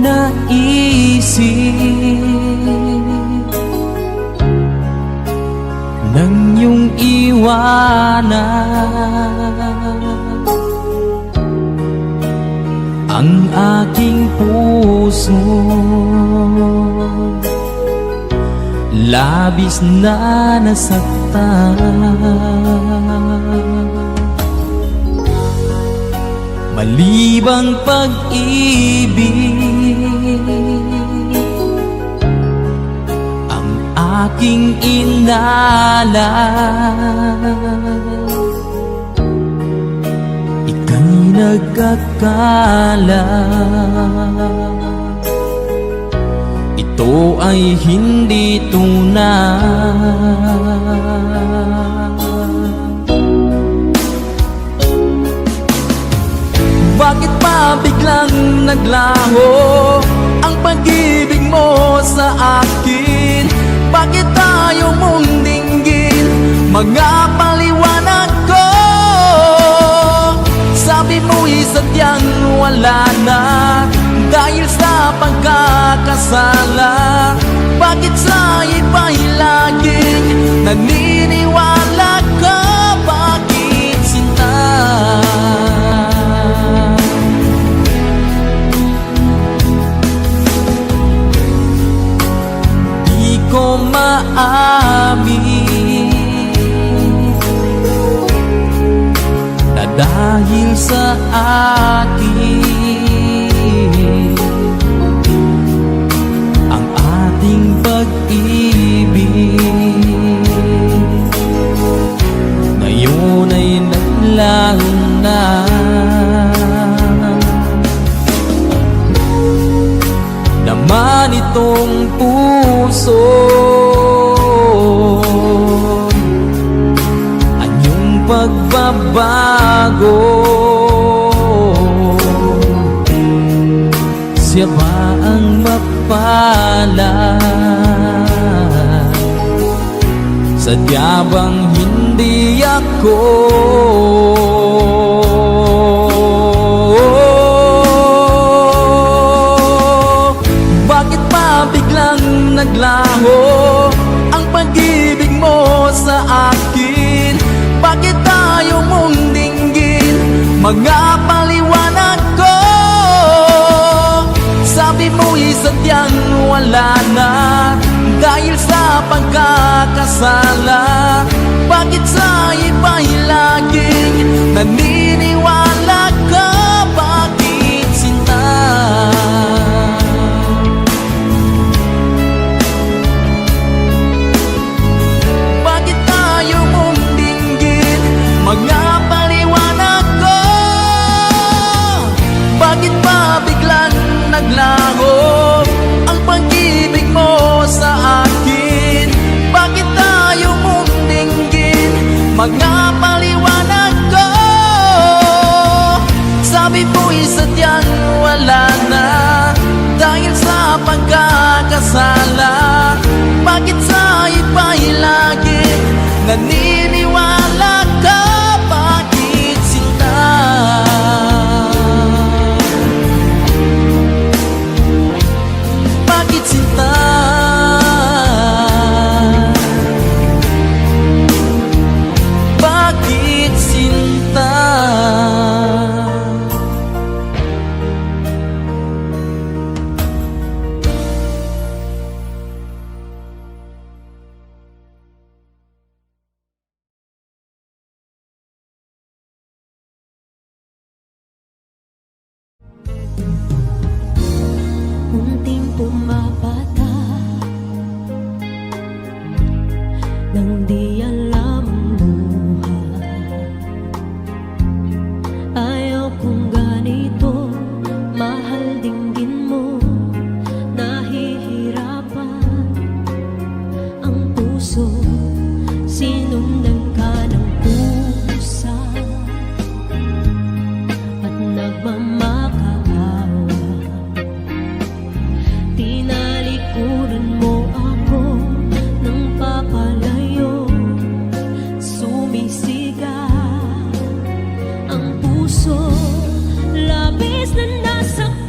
naisip nang iyong iwanan ang aking puso. Labis na nasaktan, malibang pag-ibig ang aking inalan. Ika'y nagkakala ito ay hindi tunay. Bakit pa biglang naglaho ang pag-ibig mo sa akin? Bakit ayaw mong dinggin mga paliwanag ko? Sabi mo'y sadyang wala na dahil sa pagkakasala. Bakit sa iba'y laging naniniwala ka? Bakit sinta? Di ko maamin na dahil sa akin pag-ibig ngayon ay naglaho na. Naman itong puso anyong pagbabago. Siya ba ang mapalad? Sadya bang hindi ako? Bakit pa biglang naglaho ang pag-ibig mo sa akin? Bakit ayaw mong dinggin mga paliwanag ko? Sabi mo'y sadyang wala na dahil sa pagkakasala. Bakit sa iba'y laging naniniwala ka? Bakit sinta? Bakit ayaw mong dinggin mga paliwanag ko? Bakit pa biglang naglaho ang pag-ibig mo sa akin? Bakit ayaw mong dinggin mga paliwanag ko? Sabi mo'y sadyang wala na dahil sa pagkakasala. Bakit sa iba'y laging naniniwala ka? Bakit sinta? Bakit sinta? Bakit sinta? Unting pumapata nang di alam ang buhay. Ayaw kong ganito, mahal dinggin mo. Nahihirapan ang puso, sinundan ka ng pusa at nagmamakaawa. Tinalikuran mo ako ng papalayo, sumisigaw ang puso, labis na nasaktan.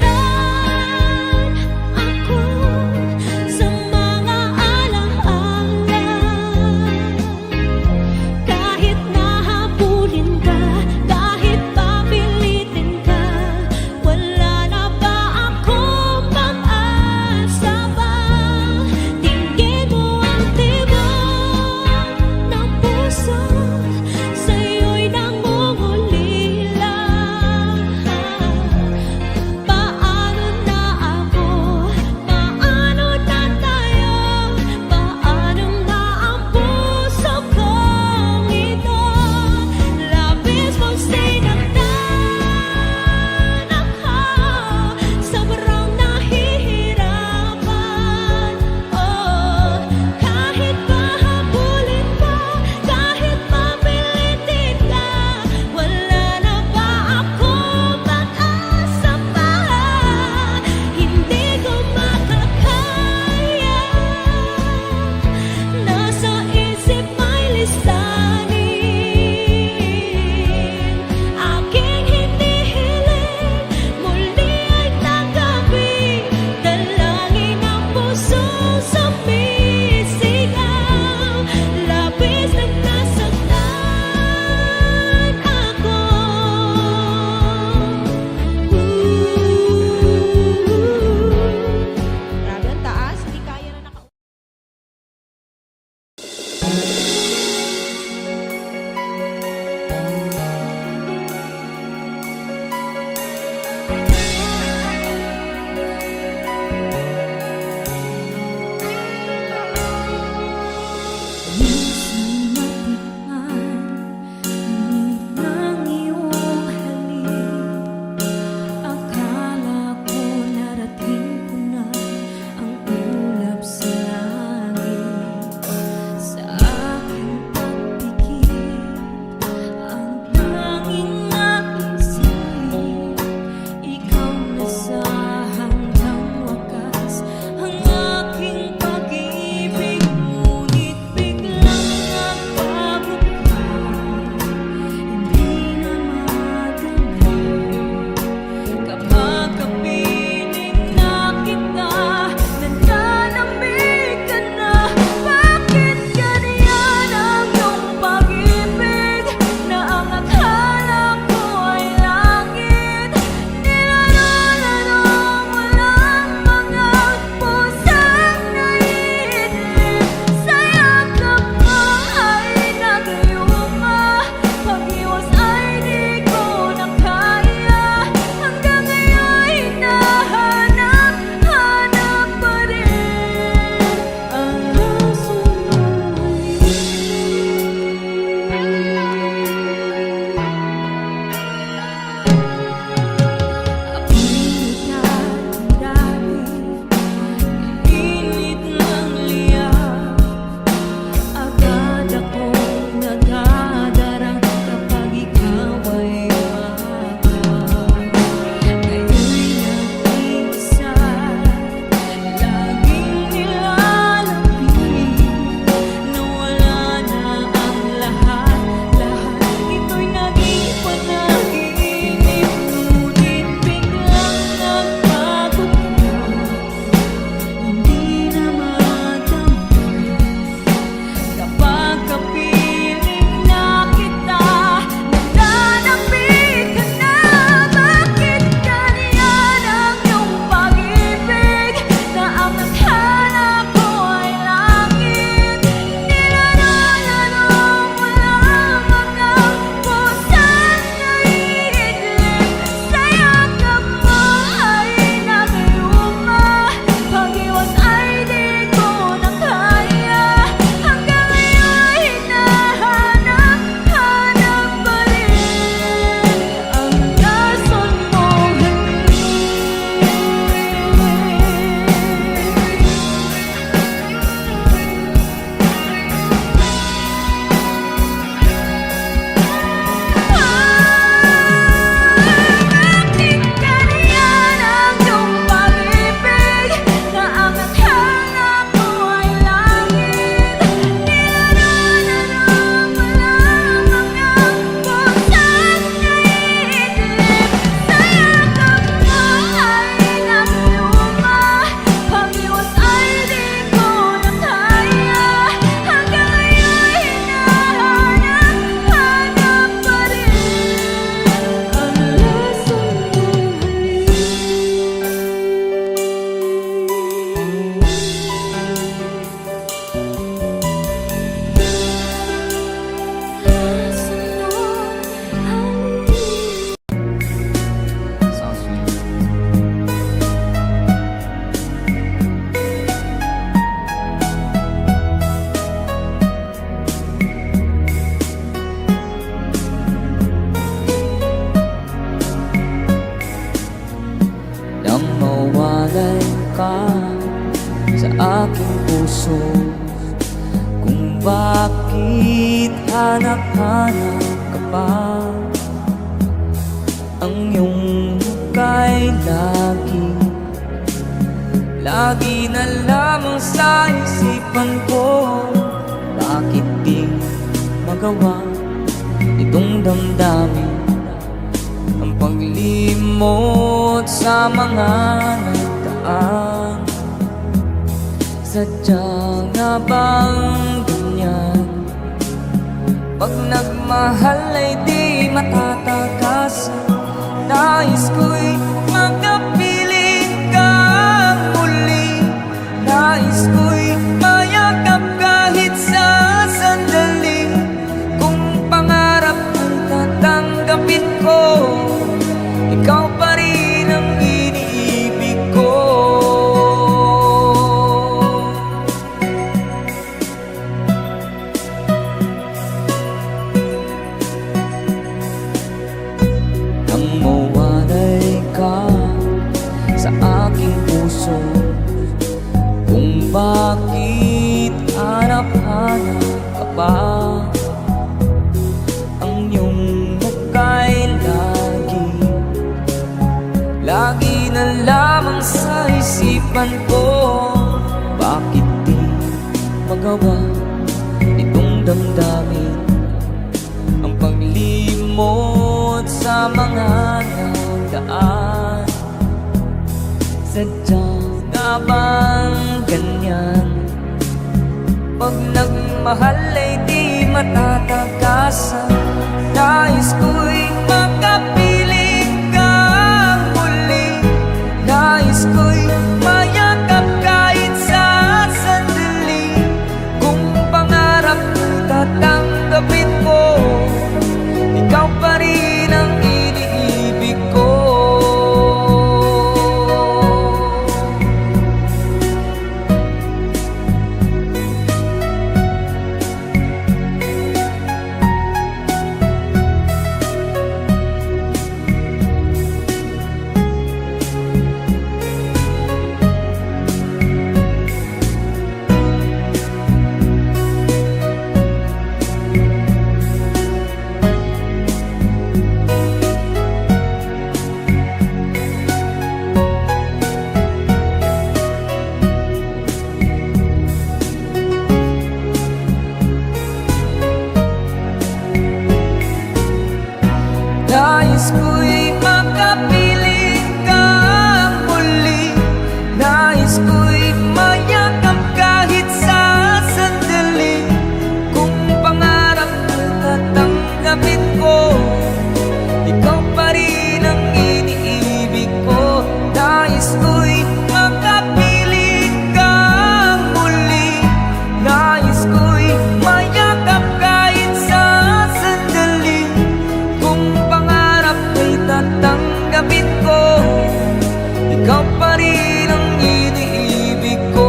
mawalay ka sa aking puso, kung bakit hanap-hanap ka pa. Ang iyong muka'y lagi na lamang sa isipan ko. Bakit di magawa itong damdamin ang paglimot sa mga nagdaan? Sadya nga bang ganyan? Pag nagmahal ay di matatagasan. Nais ko'y makapiling ka muli. Nais ko'y mayakap kahit sa sandali. Kung pangarap kong tatanggapin ko, ikaw pa rin ang iniibig ko. Nang mawalay ka sa aking puso, kung bakit hanap-hanap ka pa. Ang iyong muka'y lagi na lamang sa isipan ko. Bakit di magawa itong damdamin ang paglimot sa mga nagdaan? Sadya nga bang ganyan? Pag nagmahal ay di matatagasan. Nais ko'y makapiling ka muli. Nais ko'y mayakap kahit sa sandali. Kung pangarap ko'y tatanggapin ko, ikaw pa rin ang iniibig ko. Nais ko'y makapiling ka muli. Nais ko'y mayakap kahit sa sandali. Kung pangarap ko'y tatanggapin ko, ikaw pa rin ang iniibig ko. Nais ko'y makapiling ka muli. Nais ko'y mayakap kahit sa sandali. Kung pangarap ko'y tatanggapin ko, ikaw pa rin ang iniibig ko.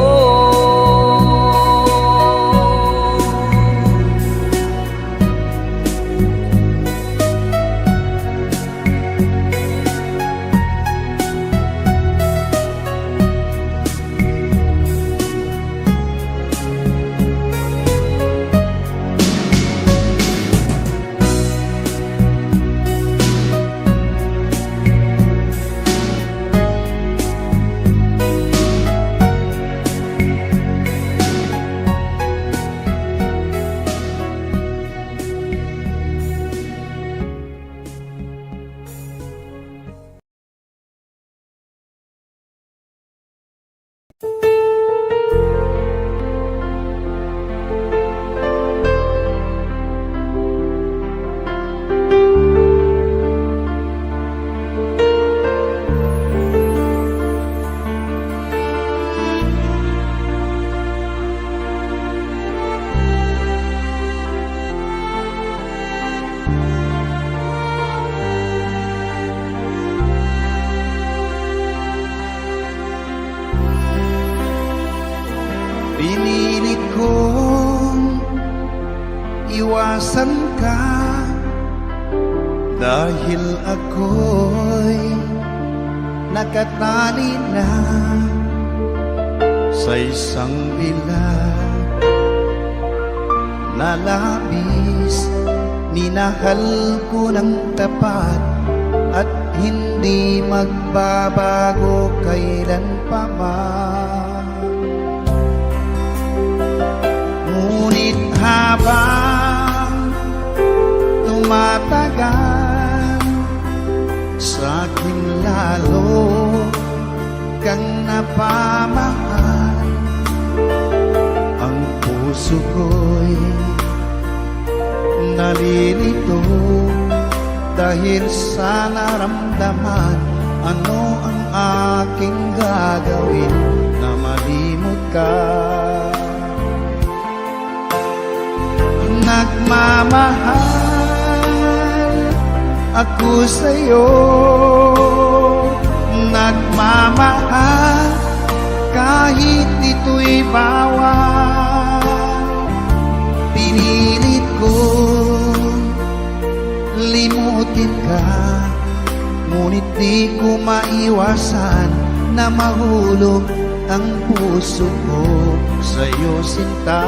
Pinilit kong iwasan ka dahil ako'y nakatali na sa isang bilag na labis. Minahal ko ng tapat at hindi magbabago kailan pa man. Ngunit habang tumatagal, sa'kin lalo kang napamahal. Ang puso ko'y nalilito dahil sa naramdaman. Ano ang aking gagawin na malimot ka? Nagmamahal ako sa'yo, nagmamahal kahit ito'y bawal. Pinilit ko limutin ka, ngunit di ko maiwasan na mahulog ang puso ko sa'yo, sinta.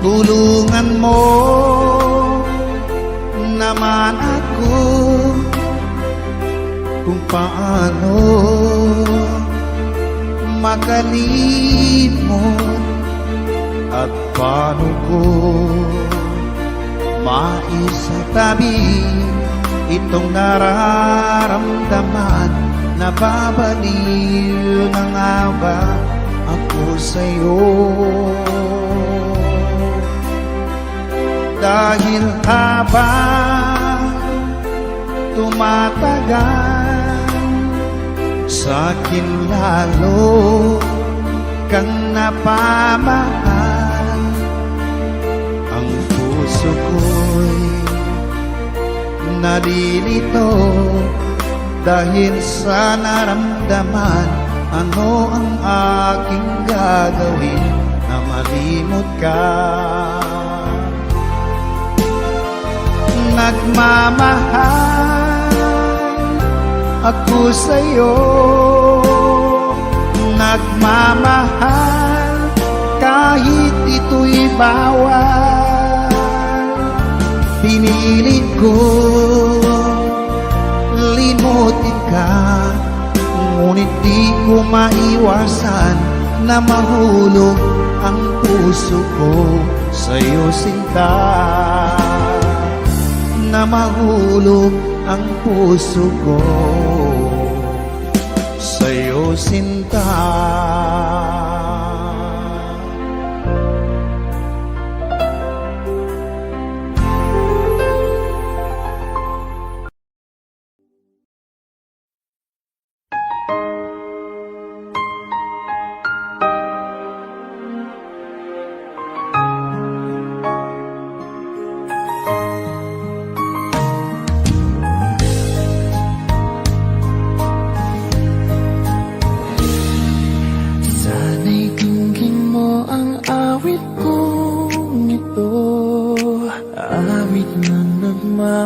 Tulungan mo naman ako kung paano makalimot at paano ko maisatabi itong nararamdaman. Nababaliw na nga ba ako sa'yo? Dahil habang tumatagal, sa'kin lalo kang napamahal. Ang puso ko'y nalilito dahil sa naramdaman. Ano ang aking gagawin na malimot ka? Nagmamahal ako sa'yo, nagmamahal kahit ito'y bawal. Pinilit ko limutin ka, ngunit di ko maiwasan na mahulog ang puso ko sa'yo, sinta. Na mahulog ang puso ko sa'yo, sinta.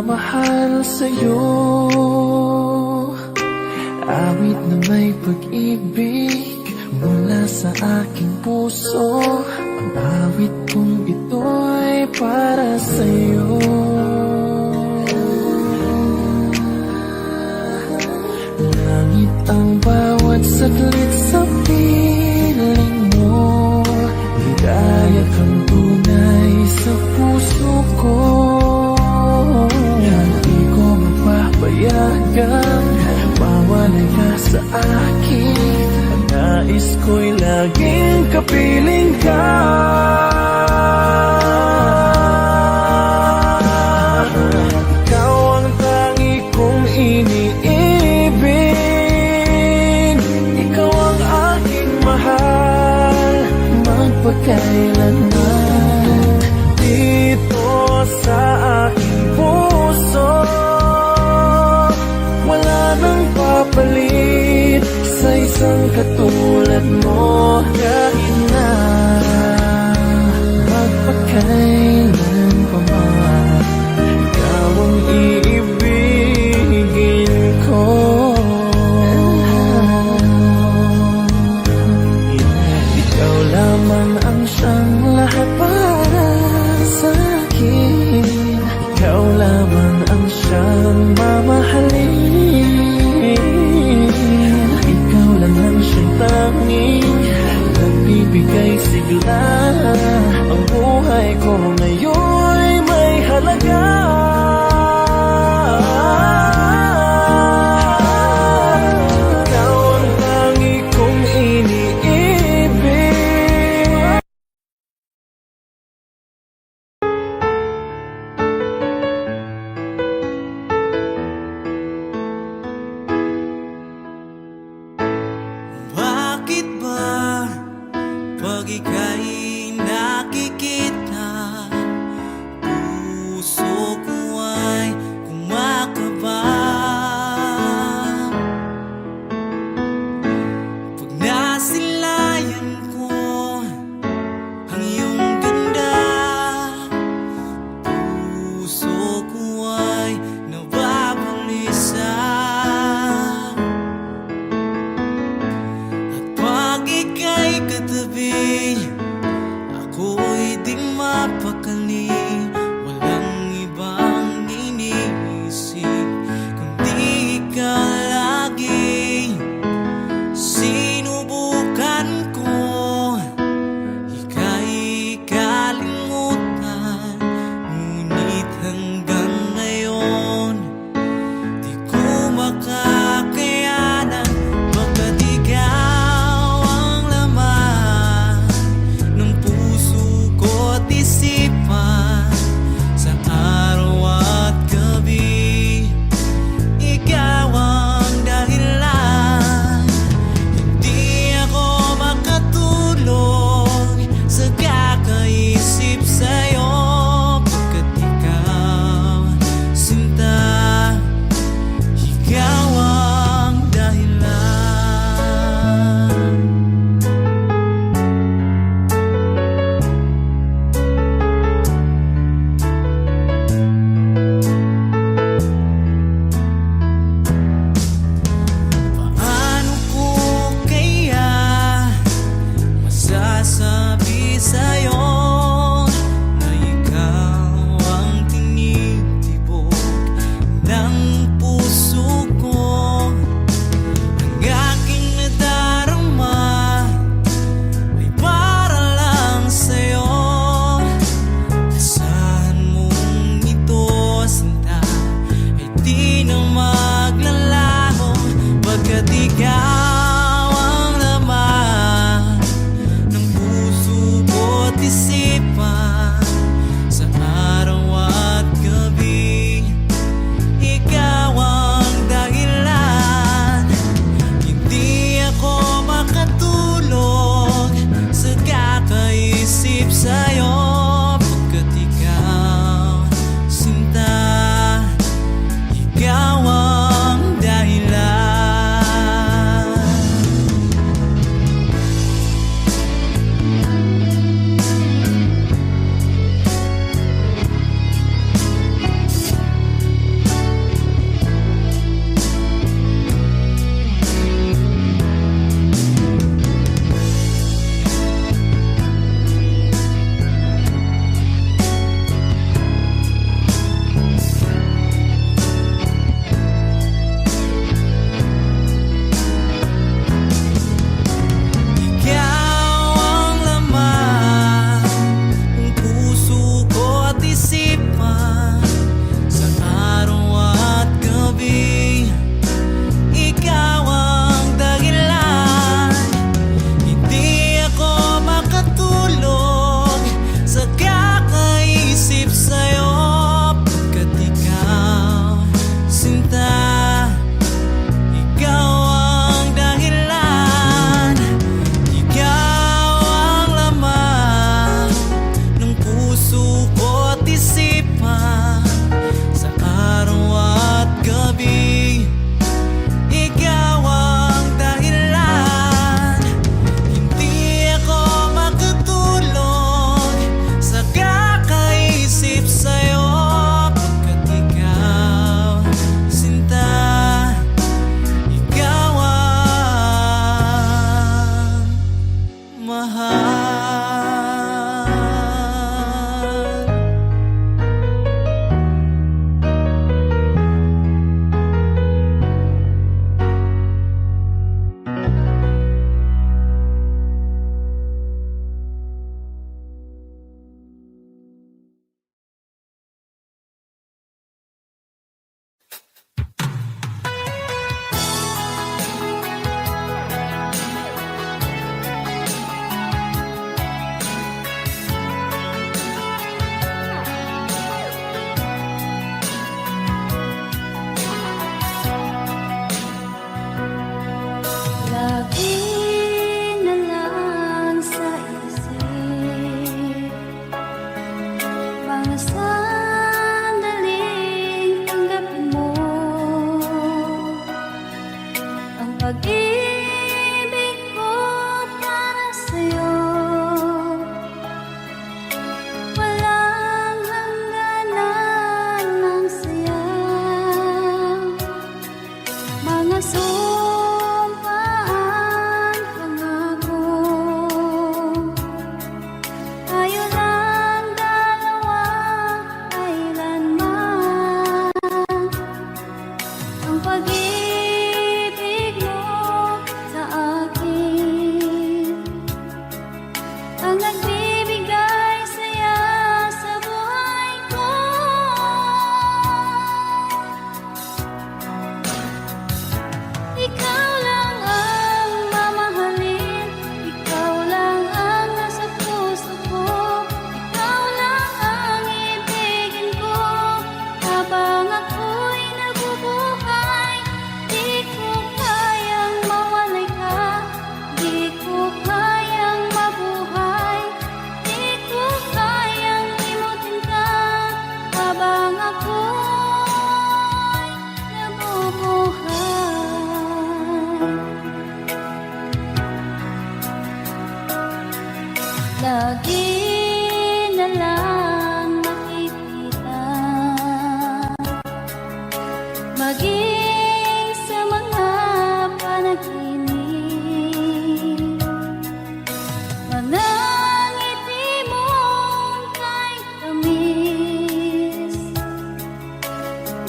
Mahal sa'yo, awit na may pag-ibig mula sa aking puso. Ang awit kong ito'y para sa'yo. Langit ang bawat saglit sa piling mo, ligaya kang tunay sa puso ko. Payagang mawalay ka sa akin. Ang nais ko'y laging kapiling ka. Ikaw ang tangi kong iniibig. Ikaw ang aking mahal, magpakailanman. Dito sa aking puso papalit sa isang katulad mo. Kahit na magpakailan pa man, ikaw ang iibig. lamang ang siyang mamahalin. Ikaw lang ang siyang tanging nagbibigay sigla. Ang buhay ko ngayon'y may halaga. Ikaw ang tangi kong iniibig.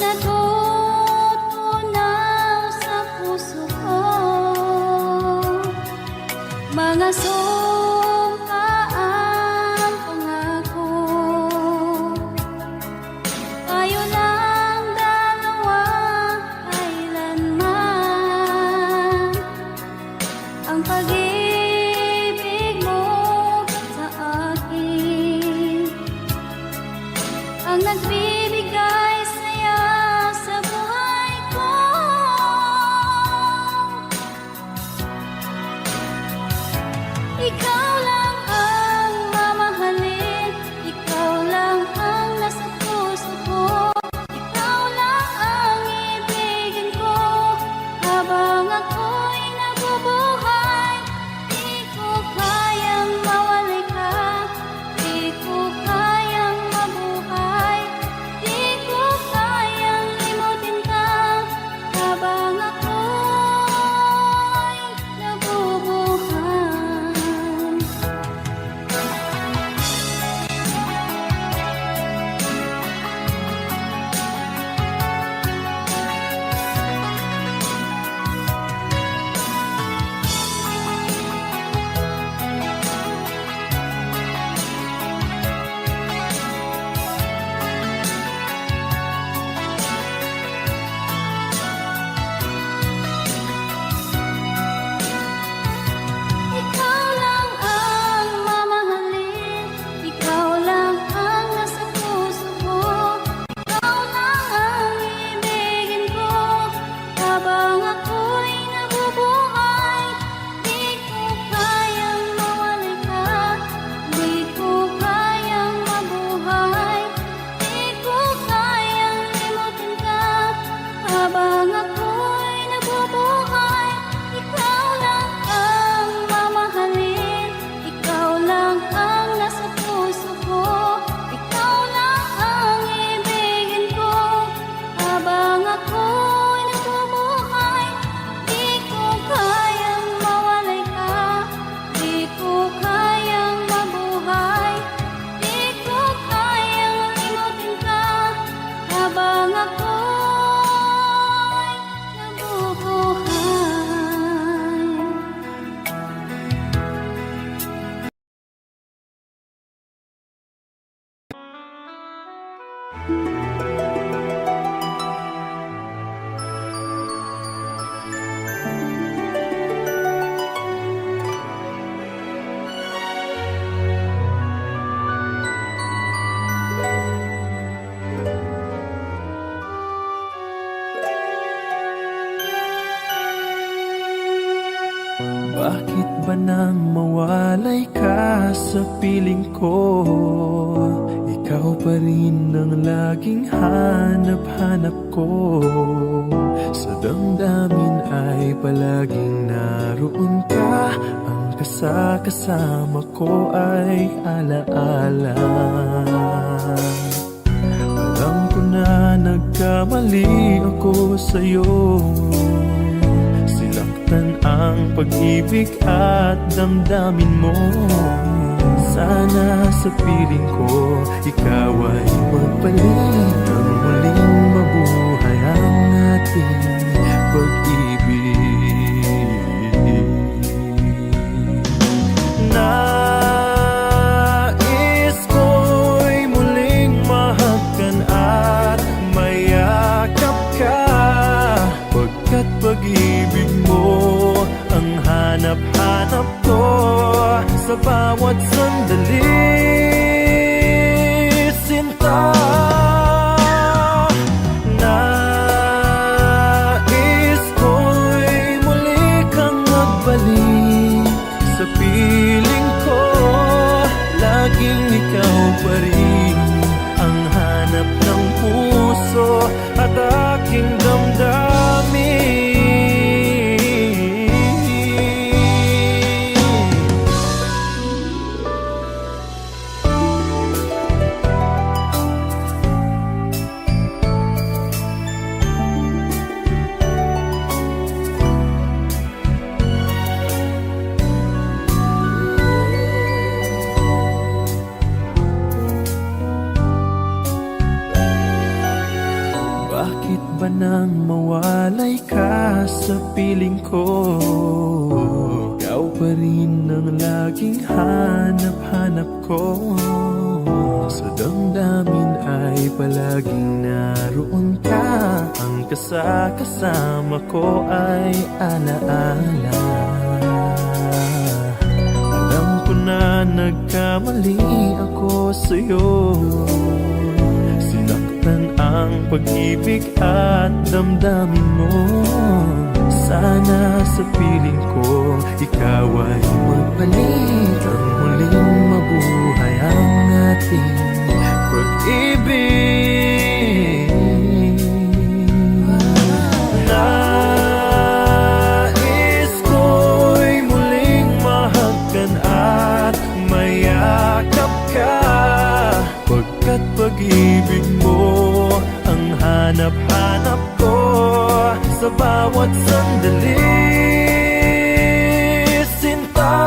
natutunaw sa puso ko, mga sumpaang pangako. Tayo lang dalawa kailanman, ang pag-ibig mo sa akin ang nagbibigay saya sa buhay ko. Ikaw lang ang mamahalin, ikaw lang ang nasa puso ko, ikaw lang ang ibigin ko habang ako'y nabubuhay. Di ko kayang mawalay ka, di ko kayang mabuhay, di ko kayang limutin ka habang ako'y nabubuhay. Ikaw lang ang mamahalin, ikaw lang ang nasa puso ko, ikaw lang ang ibigin ko habang ako'y nabubuhay. Di ko kayang mawalay ka, di ko kayang mabuhay, di ko kayang limutin ka habang ako'y nabubuhay. Ikaw lang ang mamahalin, ikaw lang ang nasa puso ko, ikaw lang ang ibigin ko habang ako'y nabubuhay. Di ko kayang mawalay ka, di ko kayang mabuhay, di ko kayang limutin ka habang ako'y nabubuhay. Bakit ba nang mawalay ka sa piling ko? Ikaw pa rin ang laging hanap-hanap ko. Sa damdamin ay palaging naroon ka. Ang kasama ko ay alaala. Alam ko na nagkamali ako sa'yo. Sinaktan ang pag-ibig at damdamin mo. Sana sa piling ko ikaw ay magpalit nang muling mabuhay ang ating pag-ibig. Nais ko'y muling mahagkan at mayakap ka, pagkat pag-ibig mo ang hanap-hanap ko sa bawat sandali. Sinta, nais ko'y muli kang magbalik sa piling ko. Laging ikaw pa rin ang hanap ng puso at aking damdamin. Bakit ba nang mawalay ka sa piling ko? Ikaw pa rin ang laging hanap-hanap ko. Sa damdamin ay palaging naroon ka. Ang kasama ko ay alaala. Alam ko na nagkamali ako sa'yo. Sinaktan ang pag-ibig at damdamin mo. Sana sa piling ko ikaw ay magbalik. Ang muling mabuhay ang ating pag-ibig. Nais ko'y muling mahagkan at mayakap ka. Pagkat pag-ibig mo ang hanap-hanap ko sa bawat sandali, sinta.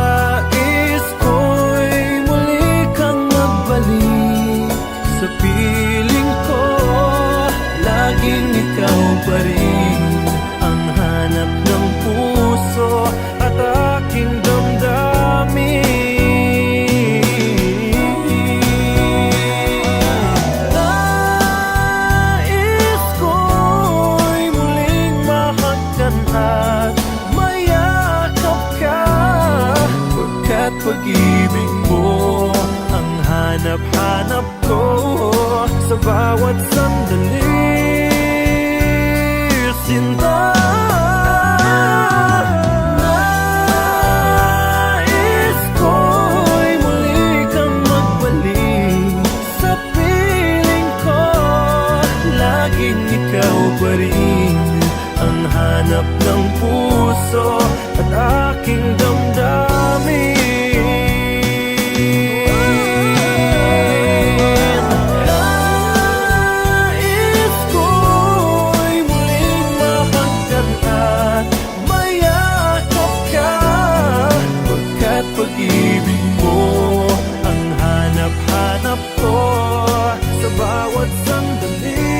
Nais ko'y muli kang magbalik sa piling ko. Laging ikaw pa rin ang hanap ng puso at aking damdamin. Nais ko'y muling mahagkan at mayakap ka. Pagkat pag-ibig mo ang hanap-hanap ko sa bawat sandali, sinta. Nais ko'y muli kang magbalik sa piling ko. Laging ikaw pa rin ang hanap ng puso at aking damdamin. Nais ko'y muling mahagkan at mayakap ka. Pagkat pag-ibig mo ang hanap-hanap ko sa bawat sandali,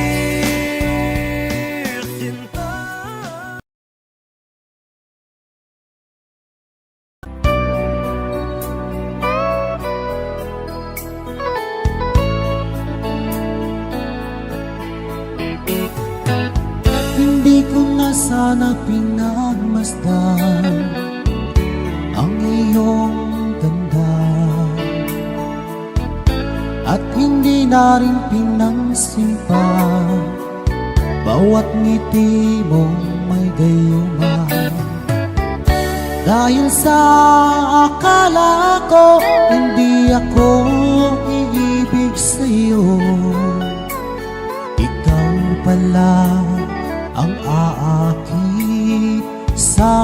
sinta. Hindi ko na sana pinagmasdan ang iyong ganda, at hindi na rin pinansin pa bawat ngiti mong may gayuma. Dahil sa akala ko hindi ako iibig sa'yo, ikaw pala ang aakit sa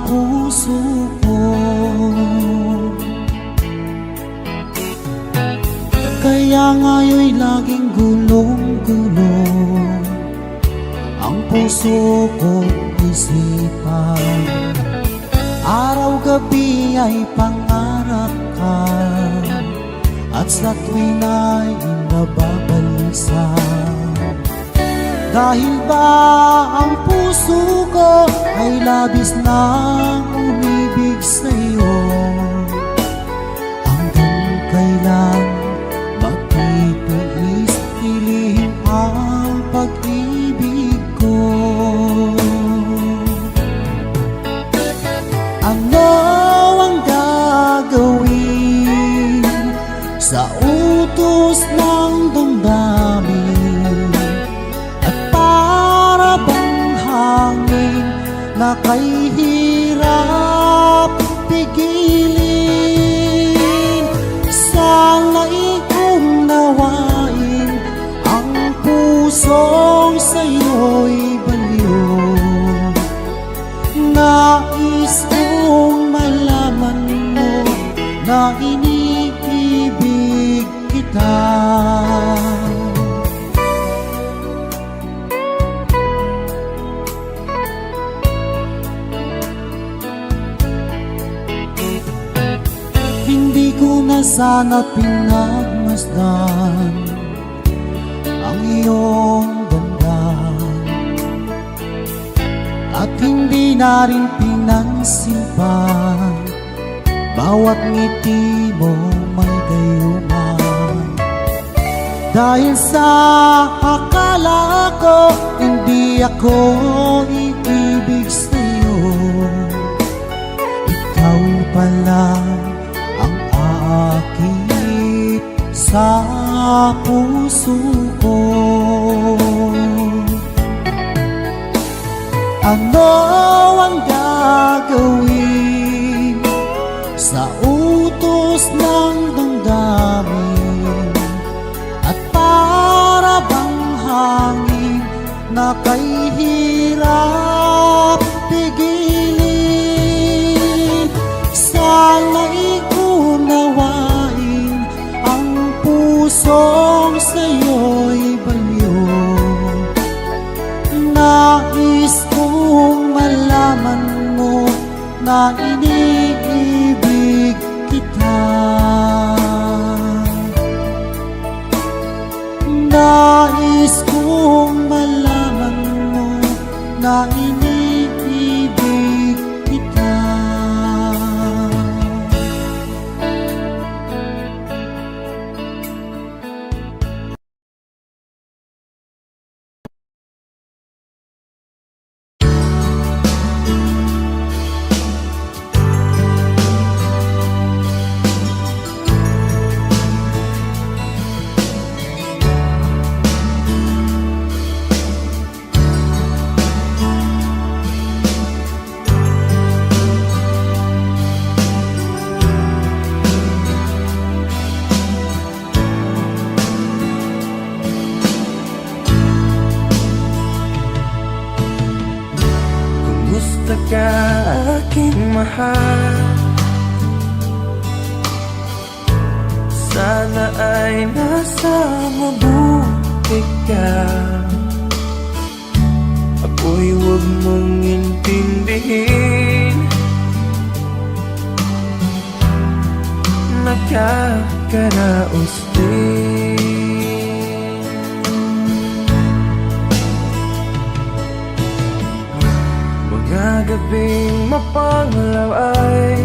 puso ko. Kaya nga'yo'y laging gulong-gulong ang puso ko't isipan. Araw-gabi ay pangarap ka, at sa tuwin ay nababalisa. Dahil ba ang puso ko ay labis nang umibig sa'yo? Hanggang kailan magtitiis tilihin ang pag-ibig ko? Ano ang gagawin sa utos ng damdamin? At para bang hangin na kay hirap pigilin? Sana'y kung nawain ang pusong sa'yo'y baliw. Nais kong malaman mo na iniibig kita. Hindi ko na sana pinagmasdan pinagmasdan ang iyong ganda at hindi na rin pinansin pa bawat ngiti mo may gayuman. Dahil sa akala ko hindi ako iibig sa'yo, ikaw pala ang aakit sa puso ko. Ano ang gagawin sa utos ng damdamin at para bang hangin na kay hirap pigilin? Sana'y unawain ang pusong sa'yo'y baliw. Nais kong malaman mo na iniibig kita. Nais kong malaman mo na iniibig kita. Kumusta ka aking mahal? Sana ay nasa mabuti ka. Ako'y huwag mong intindihin, nakakaraos din. Mga gabing mapanglaw ay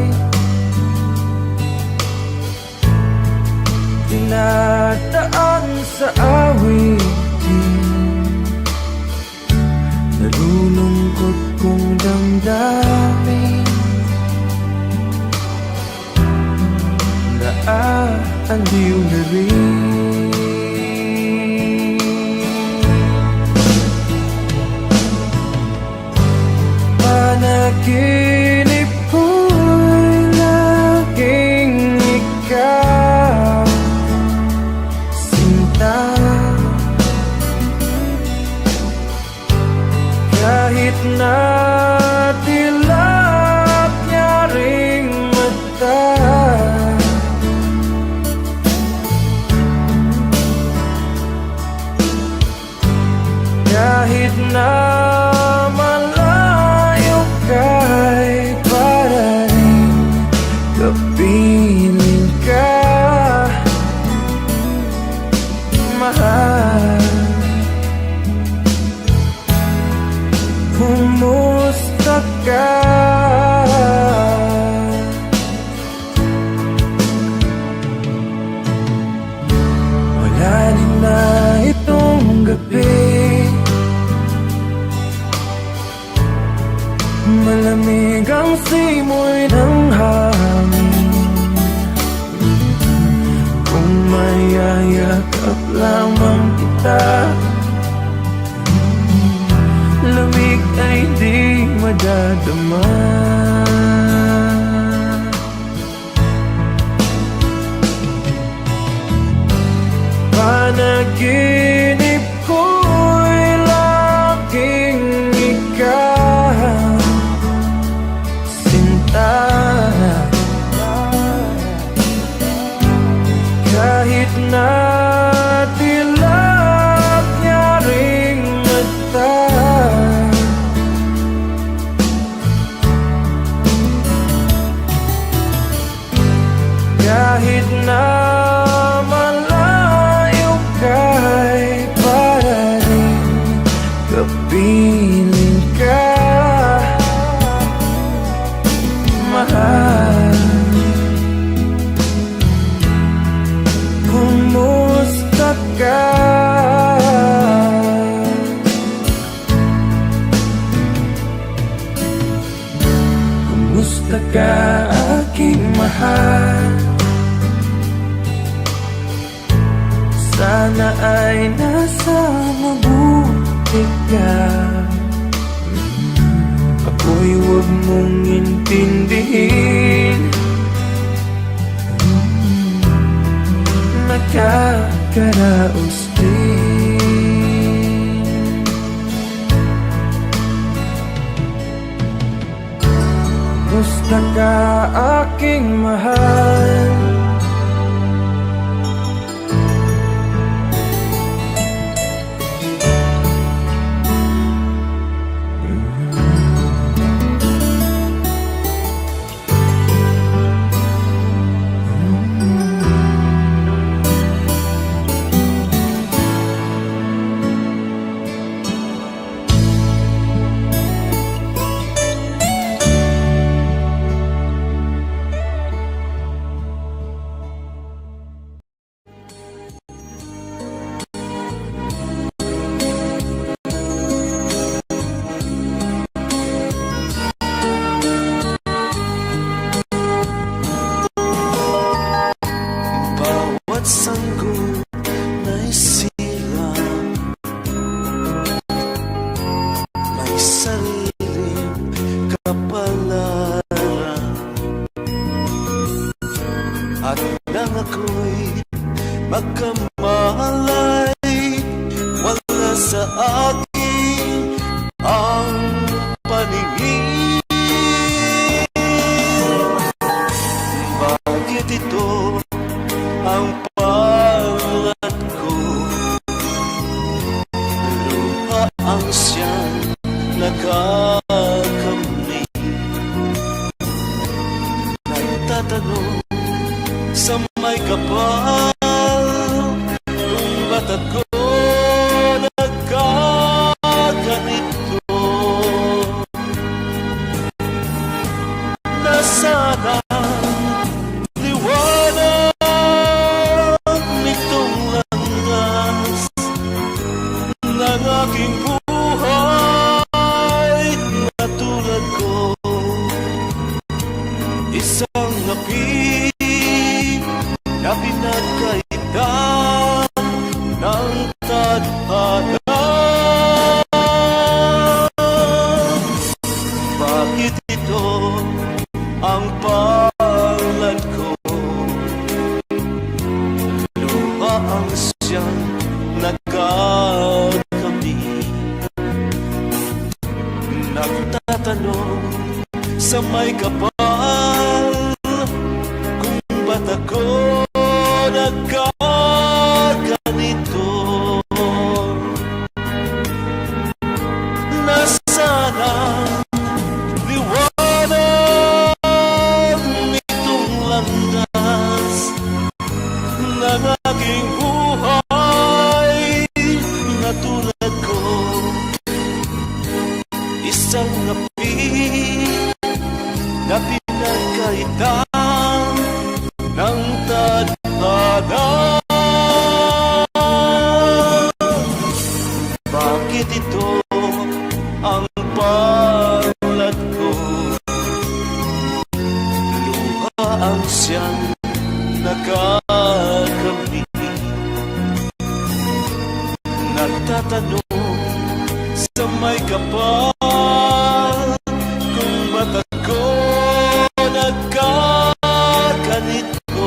dinadaan sa awitin. Nalulungkot kong damdamin, naaaliw na rin. Panaginip ko'y laging ikaw, sinta. Kahit na dilat niya ring mata, kahit na kay para rin kapiling ka, mahal. Kumusta ka? Wala din na itong gabi, malamig ang simoy ng hangin. Kung mayayakap lamang kita, lamig ay di madadama. Panaginip ko'y laging ikaw, kahit na dilat niya ring mata, kahit na malayo Sana ay nasa mabuti ka. Ako'y huwag mong intindihin. Nakakaraos din. Gusto ka aking mahal. Bawat sanggol na'y sira, may sariling kapalaran. At nang ako'y magkamalay, wala sa akin ang paningin. Bakit ito ang palad ko? Luha ang siyang nakakamli. Nagtatanong sa may kapal kung ba't ako nagkaganito. Nasaan ang liwanag nitong landas ng aking buhay na tulad ko? Isang api na pinagkaitan ng tadhana. Bakit ito ang palad ko? Luha ang siyang nagkakabi. Nagtatanong sa may kapal kung ba't ako nagkaganito. Nasaan ang liwanag nitong landas ng aking buhay na tulad ko? Isang api na pinagkaitan ng tadhana. Bakit ito ang palad ko? Luha ang siyang nakakamli. Nagtatanong sa may kapal kung ba't ako nagkaganito.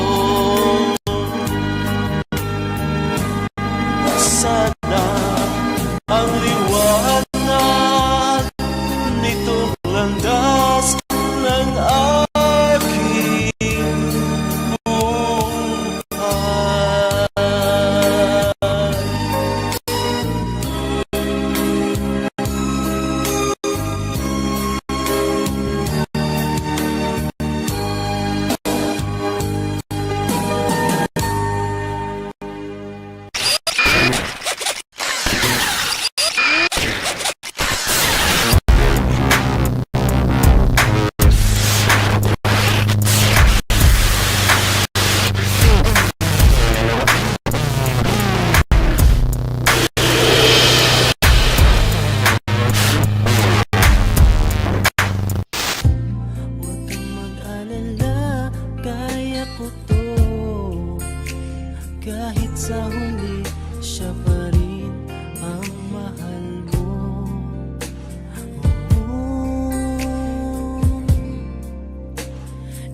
Nasaan na ang liwanag nitong landas ng aking buhay? sa huli siya pa rin ang mahal mo.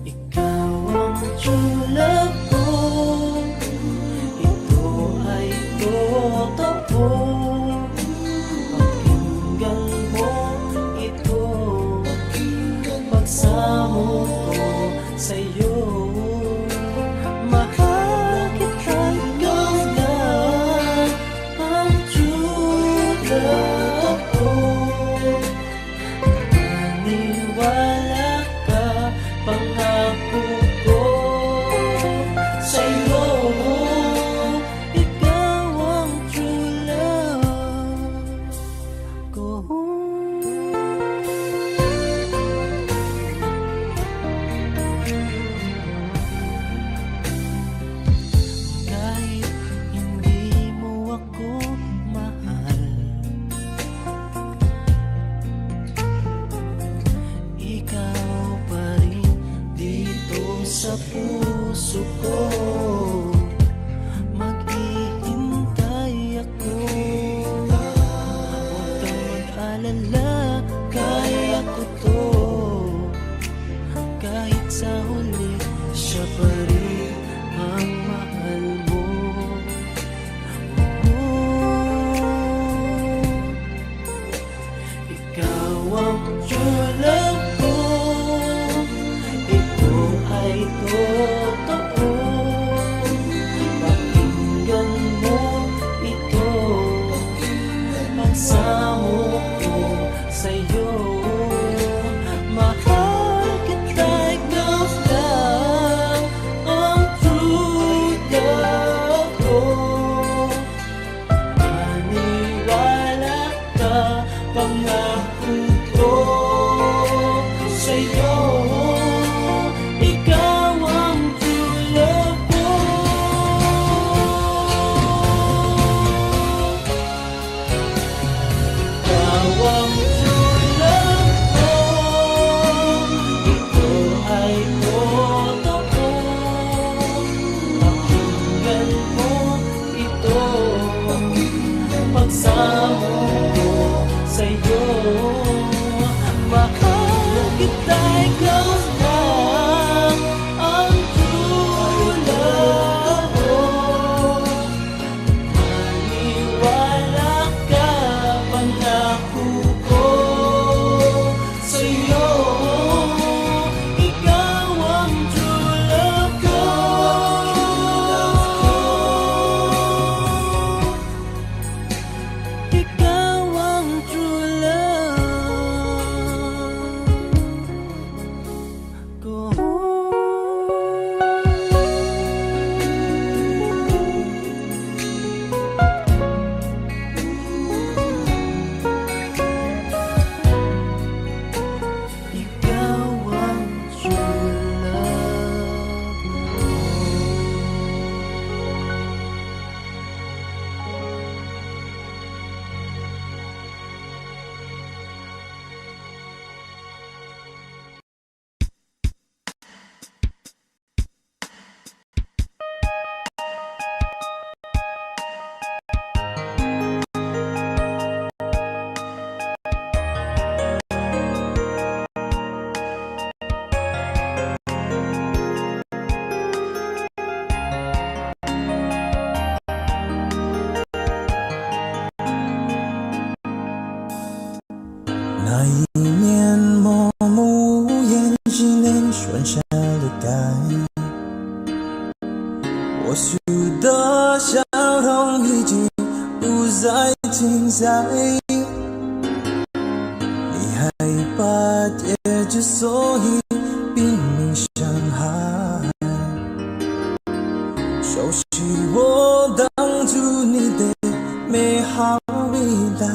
Ikaw ang true love ko, ito ay totoo. Pakinggan mo ito, pagsamo ko sa'yo. Mahal kita, ikaw na ang true love ko. Maniwala ka, pangako ko sa'yo. Ikaw ang true love ko. Kahit hindi mo ako mahal, ikaw pa rin dito sa puso ko. Maghihintay ako, huwag kang mag-alala, kaya ko to. Kahit sa huli siya pa rin ang mahal mo. Ikaw ang true love ko, ito ay totoo. Pakinggan mo ito, pagsamo ko sa'yo. Mahal kita, ikaw lang ang true love ko. Maniwala ka, pangako ko sa'yo. Ikaw ang true love ko. Ikaw ang true love ko, ito ay totoo. Pakinggan mo ito, pagsamo ko sa'yo. Mahal kita, ikaw lang ang true love ko. Maniwala ka, pangako ko sa'yo. Ikaw ang true love ko. Ikaw ang true love ko. Ikaw ang true love ko.那一年默默无言，只能算下了单。我输的笑容已经不再精彩，你害怕跌着，所以拼命伤害。熟悉我当初你的美好未来，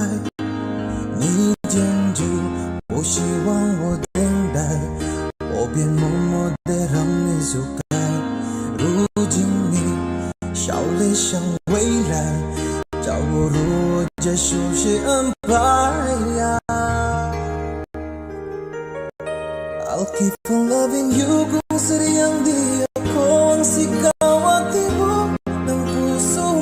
你坚持不希望我等待，我便默默地让你走开。如今你笑脸向未来，叫我如何接受谁安排？I'll keep on loving you kung sadyang di ako ang sigaw at tibok ng puso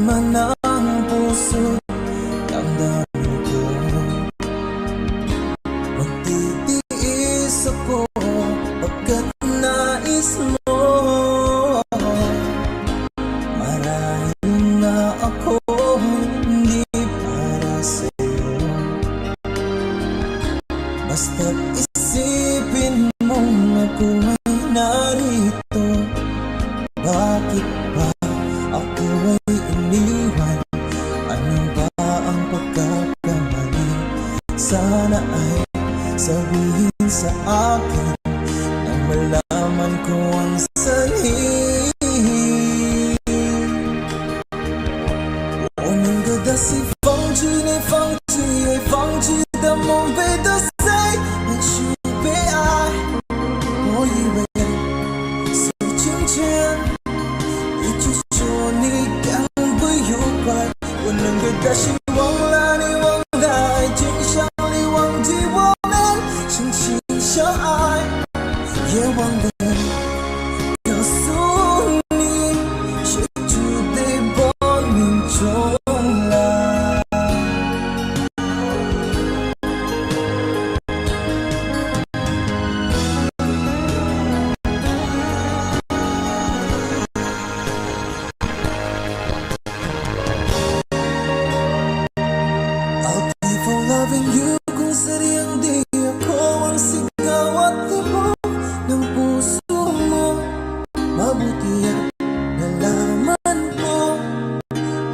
man ang puso, damdamin ko. Magtitiis ako pagkat nais mo. Marahil na ako hindi para sa'yo. Basta't isipin mong ako ay narito. Bakit ba ako ay iniwan? Ano ba ang pagkakamali? Sana ay sabihin sa akin nang malaman ko ang sanhi. 我们隔的是放弃你，放弃也放弃的梦被的谁能去被爱？我以为是今天，你就说你感不愉快。我能给的希望让你忘带，就像你忘记我们曾经相爱，也忘了告诉你，谁注定亡命中来。I'll keep on loving you kung sadyang di ako ang sigaw at tibok ng puso mo. Mabuti at nalaman ko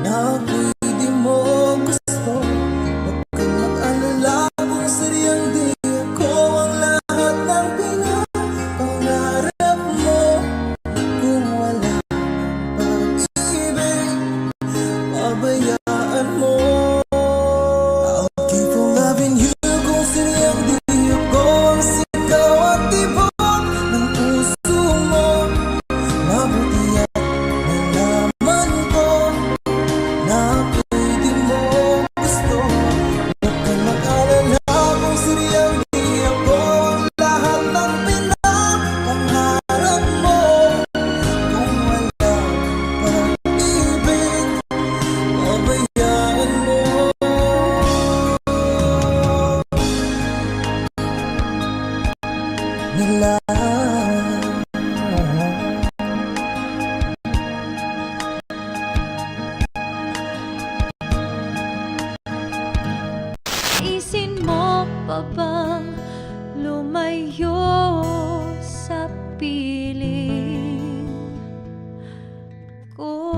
na ako'y di mo gusto. Huwag kang mag-alala kung sadyang di ako ang lahat ng pinapangarap mo. Kung wala pag-ibig, pabayaan mo. I'll keep on loving you kung sadyang di ako ang sigaw at tibok ng puso mo. Mabuti at nalaman ko na ako'y di mo gusto. Huwag kang mag-alala kung sadyang di ako ang lahat ng pinapangarap mo. Kung wala pag-ibig, pabayaan mo. Nila Isin mo pa bang lumayo sa piling ko?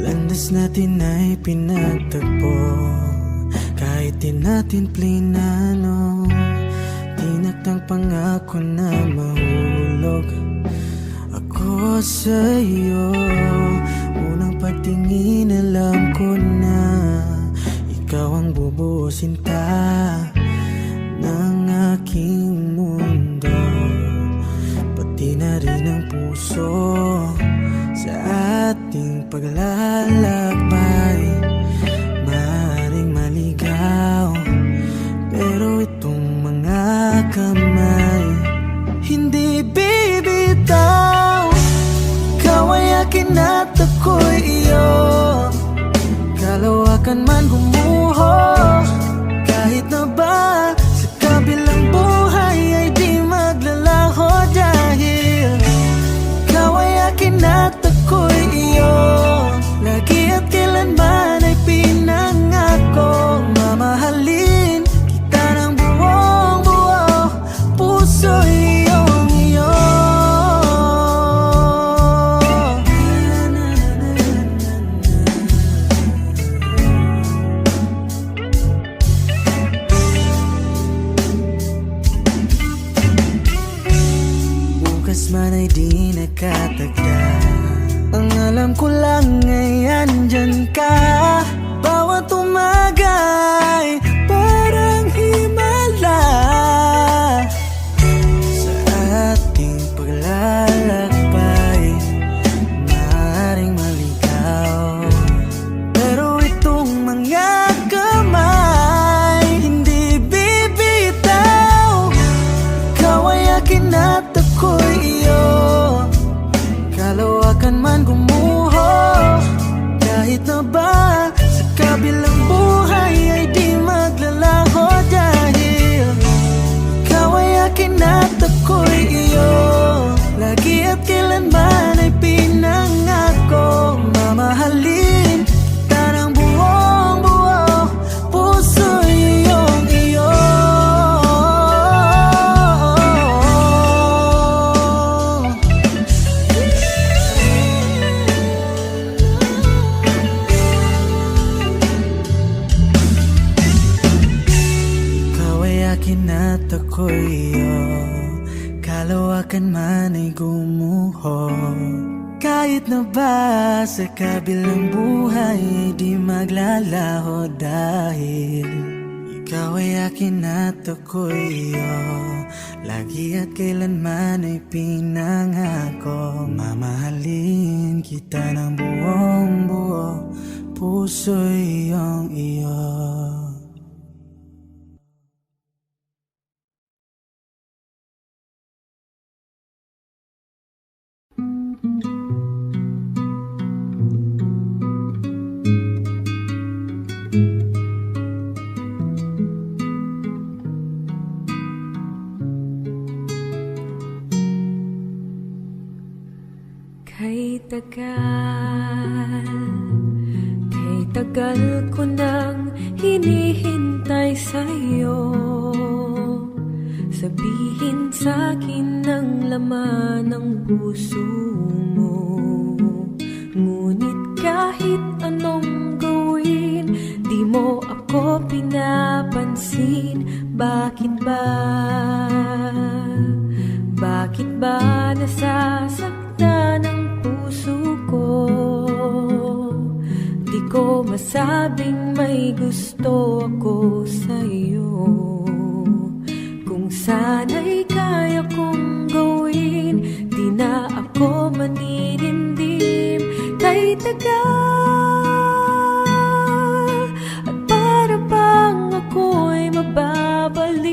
Landas natin ay pinagtagpo, kahit di natin plinano. Tinakdang pangako na mahulog ako sa'yo. Unang pagtingin alam ko na ikaw ang bubuusin ng aking mundo. Pati na rin ang puso sa ating paglalakbay. Maaaring maligaw, pero itong mga kamay hindi bibitaw. Ikaw ay akin at ako'y iyo. Kalawakan man gumuho, kahit na ba sa kabilang buhay ay di maglalaho. Dahil ikaw ay akin at ako'y iyo. Lagi at kailanman ay pinangako, mamahalin kita ng buong buo. Puso iyong iyo. Bukas man ay di nakatagda, ang alam ko lang ay andyan ka. Bawat umaga'y para yakin at ako'y kalawakan man ay gumuho. Kahit na ba sa kabilang buhay di maglalaho dahil ikaw ay akin at ako'y lagi at kailanman ay pinangako. Mamahalin kita ng buong buo, puso'y iyong iyo. Kay tagal ko nang hinihintay sa'yo. Sabihin sa'kin ang laman ng puso mo. Ngunit kahit anong gawin, di mo ako pinapansin. Bakit ba? Bakit ba nasasaktan ang puso ko? Di ko masabing may gusto ako sa'yo. Kung sana'y kaya kong gawin, di na ako maninindim. Kay tagal at para bang ako'y mababaliw.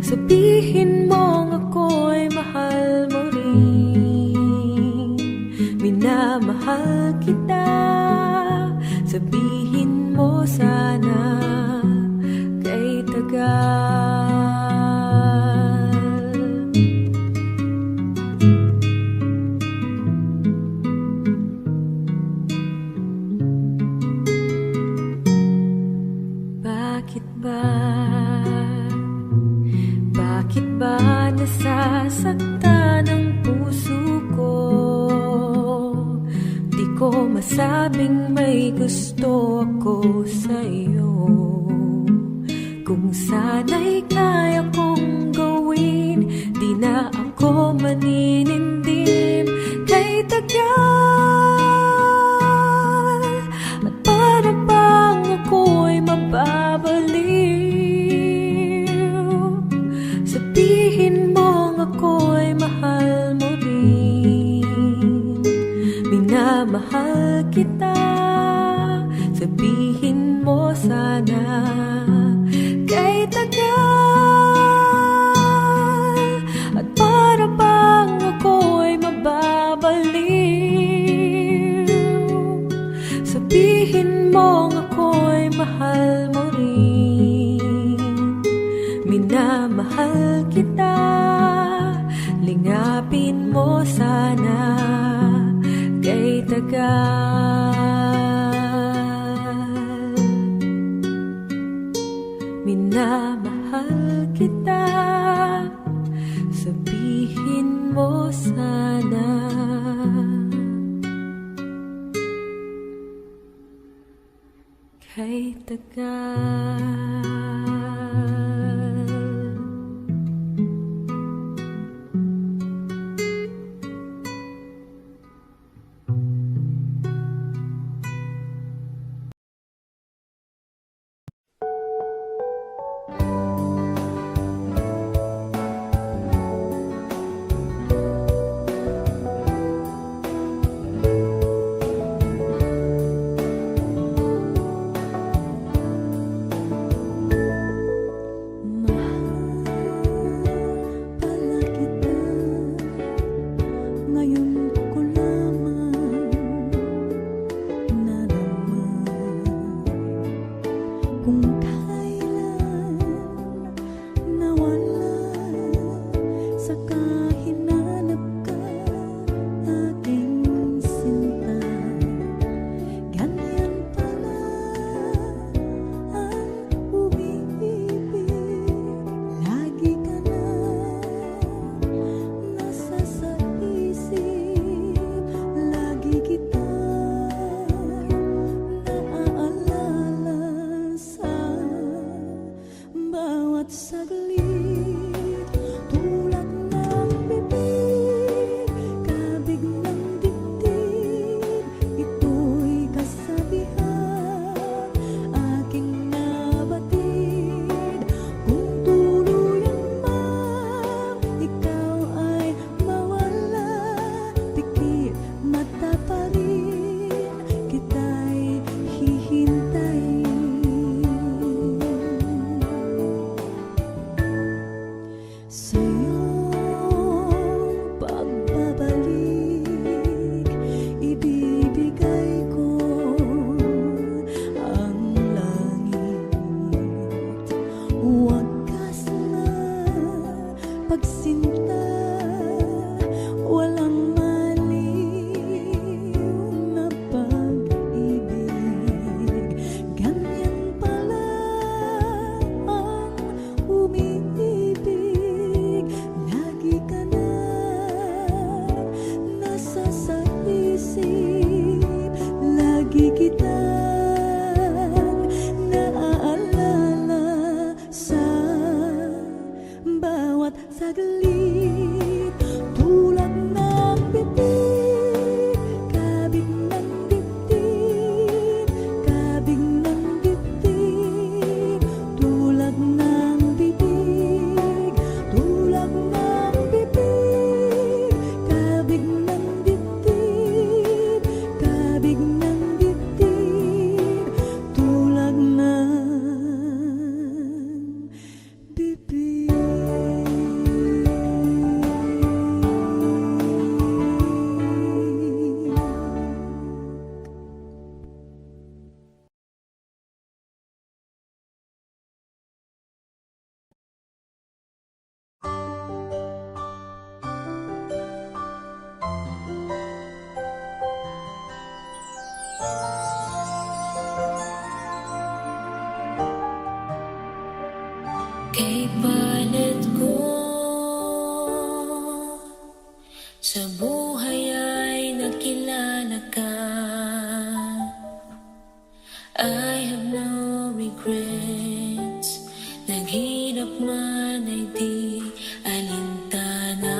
Sabihin mong ako'y mahal mo rin, minamahal kita. Sabihin mo sana kay tagal. Bakit ba nasasaktan ang puso ko? Di ko masabing may gusto ako sa'yo. Kung sana'y kaya kong gawin, di na ako maninindim. Kay tagal at para bang ako'y mababaliw. Sabihin mong ako'y mahal mo rin, minamahal kita. Sabihin mo sana kay tagal at para bang ako'y mababaliw. Sabihin mong ako'y mahal mo rin, minamahal kita. Lingapin mo sana kay tagal, minamahal kita. Sabihin mo sana kay tagal. Sa saglit, tulad ng bibig, kabig ng dibdib. Ito'y kasabihan, aking nabatid. Kung tuluyan mang ikaw ay mawala, dikit mata pa rin kita'y hihintayin. Sa iyong pagbabalik, ibibigay ko ang langit. Wagas na pagsinta, walang maliw na pag-ibig. Ganyan pala ang umiibig. Lagi ka na nasa sa isip, lagi kitang naaalala sa bawat saglit. Tulad ng bibig, kabig ng dibdib, kabig ng dibdib. Tulad ng bibig, tulad ng bibig, kabig ng dibdib, kabig ng dibdib. Tulad ng bibig. Kay palit ko sa buhay ay nagkilala ka. I have no regrets. Naghirap man ay di alintana.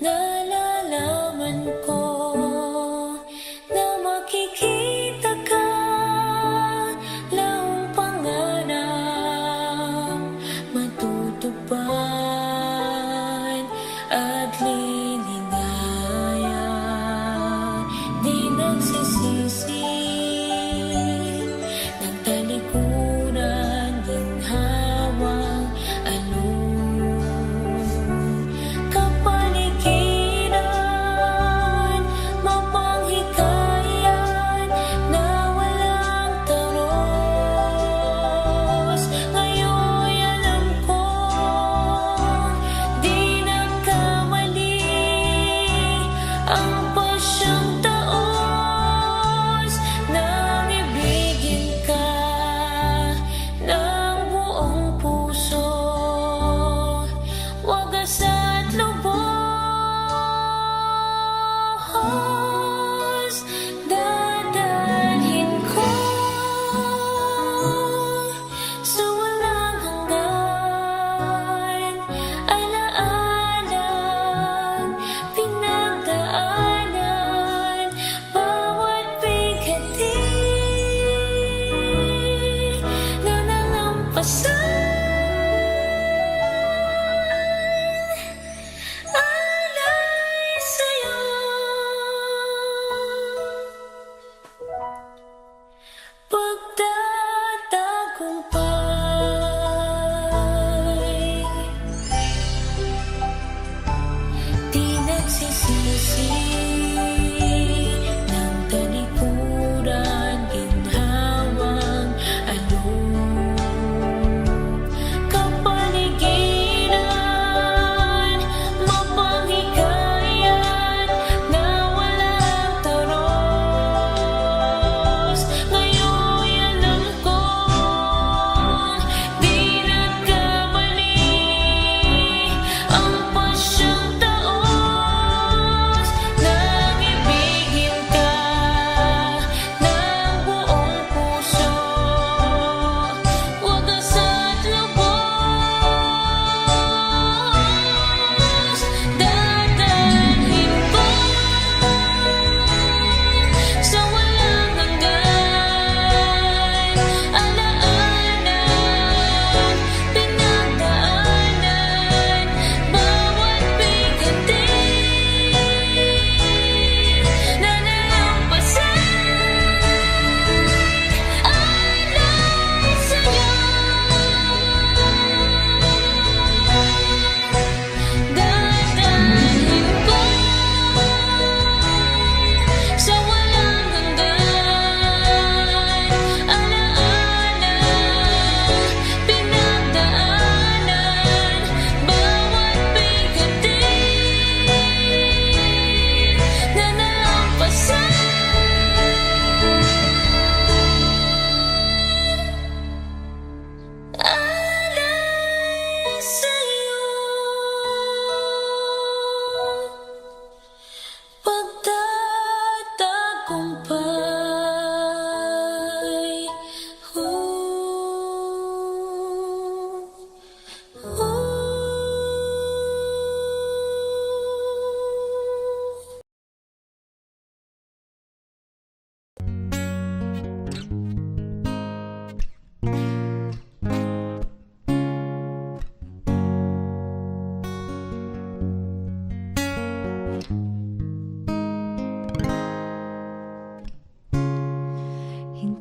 Nalalaman ko na makikita ka, laong pangarap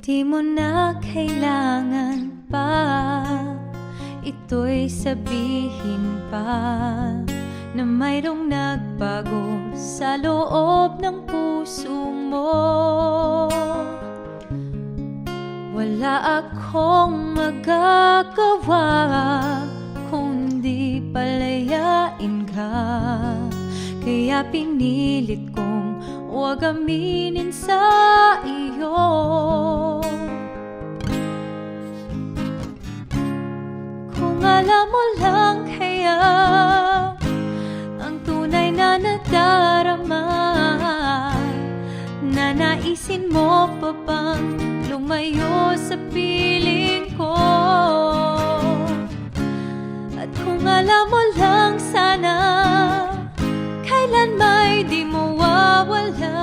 Di mo na kailangan pa ito'y sabihin pa na mayroong nagbago sa loob ng puso mo. Wala akong magagawa kundi palayain ka, kaya pinilit kong huwag aminin sa iyo. Kung alam mo lang kaya ang tunay na nadarama, nanaisin mo pa bang lumayo sa piling ko? At kung alam mo lang sana kailan may di mawawala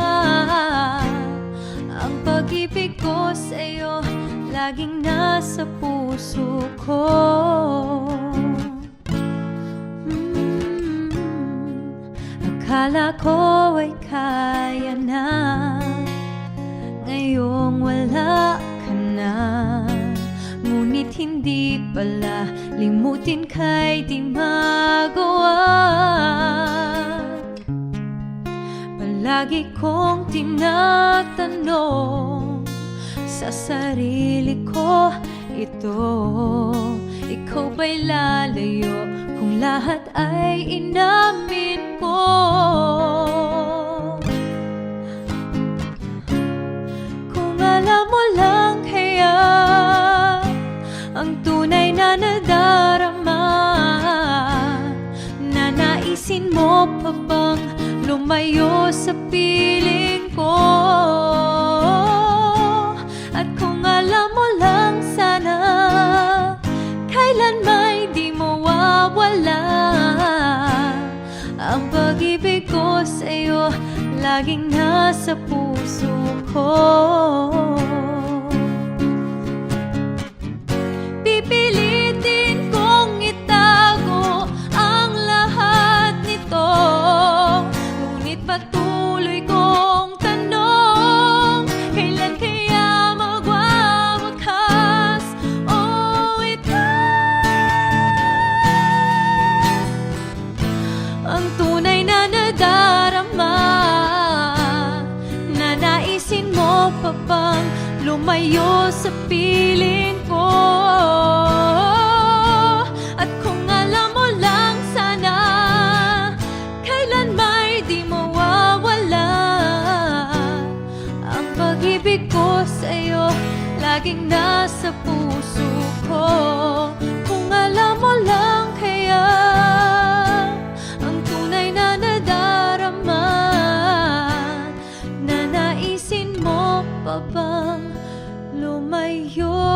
ang pag-ibig ko sa'yo, laging nasa puso ko. Akala ko ay kaya na, ngayong wala ka na. Ngunit hindi pala, limutin ka'y di magawa. Palagi kong tinatanong sa sarili ko ito, ikaw ba'y lalayo kung lahat ay inamin ko? Kung alam mo lang kaya ang tunay na nadarama, nanaisin mo pa bang lumayo sa piling ko? At kung alam mo lang sana kailan may di mawawala ang pag-ibig ko sa'yo, laging nasa puso ko. Pipilitin kong itago ang lahat nito, ngunit patuloy kong tanong, kailan kaya magwawakas? Oh, ang tunay na nadarama, nanaisin mo pa bang lumayo sa piling ko? At kung alam mo lang sana kailan may di mawawala ang pag-ibig ko sa'yo, laging nasa puso ko. Kung alam mo lang kaya ang tunay na nadarama, nanaisin mo pa bang lumayo